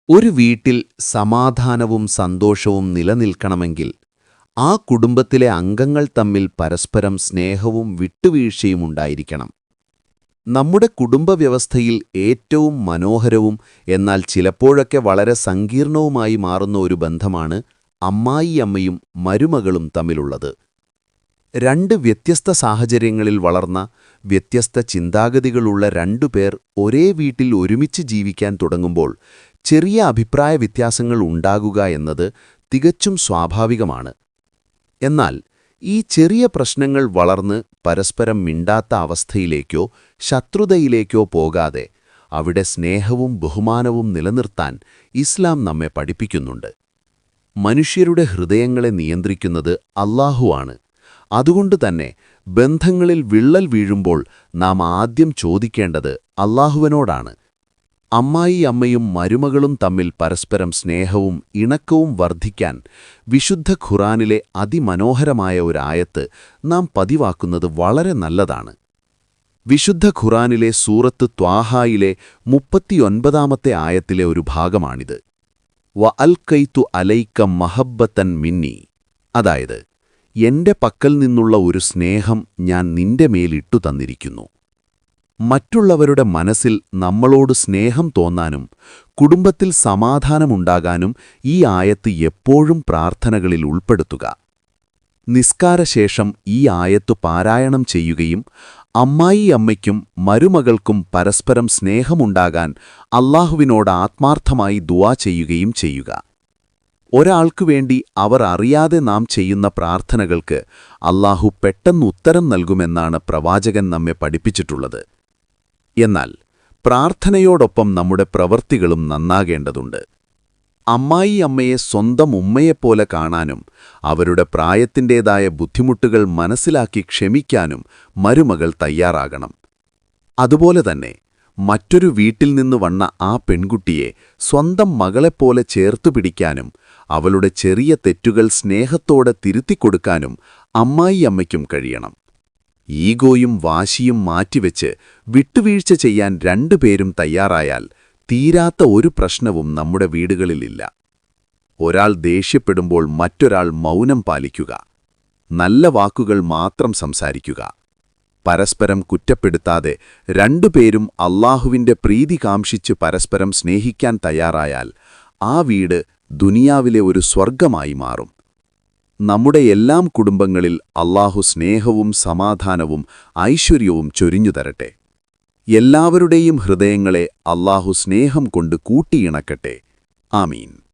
ഒരു വീട്ടിൽ സമാധാനവും സന്തോഷവും നിലനിൽക്കണമെങ്കിൽ ആ കുടുംബത്തിലെ അംഗങ്ങൾ തമ്മിൽ പരസ്പരം സ്നേഹവും വിട്ടുവീഴ്ചയും ഉണ്ടായിരിക്കണം. നമ്മുടെ കുടുംബവ്യവസ്ഥയിൽ ഏറ്റവും മനോഹരവും എന്നാൽ ചിലപ്പോഴൊക്കെ വളരെ സങ്കീർണവുമായി മാറുന്ന ഒരു ബന്ധമാണ് അമ്മായിയമ്മയും മരുമകളും തമ്മിലുള്ളത്. രണ്ട് വ്യത്യസ്ത സാഹചര്യങ്ങളിൽ വളർന്ന വ്യത്യസ്ത ചിന്താഗതികളുള്ള രണ്ടുപേർ ഒരേ വീട്ടിൽ ഒരുമിച്ച് ജീവിക്കാൻ തുടങ്ങുമ്പോൾ ചെറിയ അഭിപ്രായ വ്യത്യാസങ്ങൾ ഉണ്ടാകുക എന്നത് തികച്ചും സ്വാഭാവികമാണ്. എന്നാൽ ഈ ചെറിയ പ്രശ്നങ്ങൾ വളർന്ന് പരസ്പരം മിണ്ടാത്ത അവസ്ഥയിലേക്കോ ശത്രുതയിലേക്കോ പോകാതെ അവിടെ സ്നേഹവും ബഹുമാനവും നിലനിർത്താൻ ഇസ്ലാം നമ്മെ പഠിപ്പിക്കുന്നുണ്ട്. മനുഷ്യരുടെ ഹൃദയങ്ങളെ നിയന്ത്രിക്കുന്നത് അല്ലാഹുവാണ്. അതുകൊണ്ടുതന്നെ ബന്ധങ്ങളിൽ വിള്ളൽ വീഴുമ്പോൾ നാം ആദ്യം ചോദിക്കേണ്ടത് അല്ലാഹുവിനോടാണ്. അമ്മായിയമ്മയും മരുമകളും തമ്മിൽ പരസ്പരം സ്നേഹവും ഇണക്കവും വർദ്ധിക്കാൻ വിശുദ്ധ ഖുർആനിലെ അതിമനോഹരമായ ഒരു ആയത്ത് നാം പതിവാക്കുന്നത് വളരെ നല്ലതാണ്. വിശുദ്ധ ഖുർആനിലെ സൂറത്ത് ത്വാഹായിലെ 39-ാമത്തെ ആയത്തിലെ ഒരു ഭാഗമാണിത്. വ അൽക്കൈതു അലൈക മഹബ്ബത്തൻ മിന്നി, അതായത് എന്റെ പക്കൽ നിന്നുള്ള ഒരു സ്നേഹം ഞാൻ നിന്റെ മേലിട്ടു തന്നിരിക്കുന്നു. മറ്റുള്ളവരുടെ മനസ്സിൽ നമ്മളോട് സ്നേഹം തോന്നാനും കുടുംബത്തിൽ സമാധാനമുണ്ടാകാനും ഈ ആയത്ത് എപ്പോഴും പ്രാർത്ഥനകളിൽ ഉൾപ്പെടുത്തുക. നിസ്കാരശേഷം ഈ ആയത്ത് പാരായണം ചെയ്യുകയും അമ്മായിയമ്മയ്ക്കും മരുമകൾക്കും പരസ്പരം സ്നേഹമുണ്ടാകാൻ അല്ലാഹുവിനോട് ആത്മാർത്ഥമായി ദുആ ചെയ്യുകയും ചെയ്യുക. ഒരാൾക്കുവേണ്ടി അവർ അറിയാതെ നാം ചെയ്യുന്ന പ്രാർത്ഥനകൾക്ക് അല്ലാഹു പെട്ടെന്ന് ഉത്തരം നൽകുമെന്നാണ് പ്രവാചകൻ നമ്മെ പഠിപ്പിച്ചിട്ടുള്ളത്. എന്നാൽ പ്രാർത്ഥനയോടൊപ്പം നമ്മുടെ പ്രവൃത്തികളും നന്നാകേണ്ടതുണ്ട്. അമ്മായിയമ്മയെ സ്വന്തം ഉമ്മയെപ്പോലെ കാണാനും അവരുടെ പ്രായത്തിൻ്റേതായ ബുദ്ധിമുട്ടുകൾ മനസ്സിലാക്കി ക്ഷമിക്കാനും മരുമകൾ തയ്യാറാകണം. അതുപോലെ തന്നെ മറ്റൊരു വീട്ടിൽ നിന്ന് വന്ന ആ പെൺകുട്ടിയെ സ്വന്തം മകളെപ്പോലെ ചേർത്തുപിടിക്കാനും അവളുടെ ചെറിയ തെറ്റുകൾ സ്നേഹത്തോടെ തിരുത്തിക്കൊടുക്കാനും അമ്മായിയമ്മയ്ക്കും കഴിയണം. ഈഗോയും വാശിയും മാറ്റിവെച്ച് വിട്ടുവീഴ്ച ചെയ്യാൻ രണ്ടുപേരും തയ്യാറായാൽ തീരാത്ത ഒരു പ്രശ്നവും നമ്മുടെ വീടുകളിലില്ല. ഒരാൾ ദേഷ്യപ്പെടുമ്പോൾ മറ്റൊരാൾ മൗനം പാലിക്കുക, നല്ല വാക്കുകൾ മാത്രം സംസാരിക്കുക, പരസ്പരം കുറ്റപ്പെടുത്താതെ രണ്ടുപേരും അല്ലാഹുവിന്റെ പ്രീതി കാംക്ഷിച്ച് പരസ്പരം സ്നേഹിക്കാൻ തയ്യാറായാൽ ആ വീട് ദുനിയാവിലെ ഒരു സ്വർഗമായി മാറും. നമ്മുടെ എല്ലാം കുടുംബങ്ങളിൽ അല്ലാഹു സ്നേഹവും സമാധാനവും ഐശ്വര്യവും ചൊരിഞ്ഞു തരട്ടെ. എല്ലാവരുടെയും ഹൃദയങ്ങളെ അല്ലാഹു സ്നേഹം കൊണ്ട് കൂട്ടിയിണക്കട്ടെ. ആമീൻ.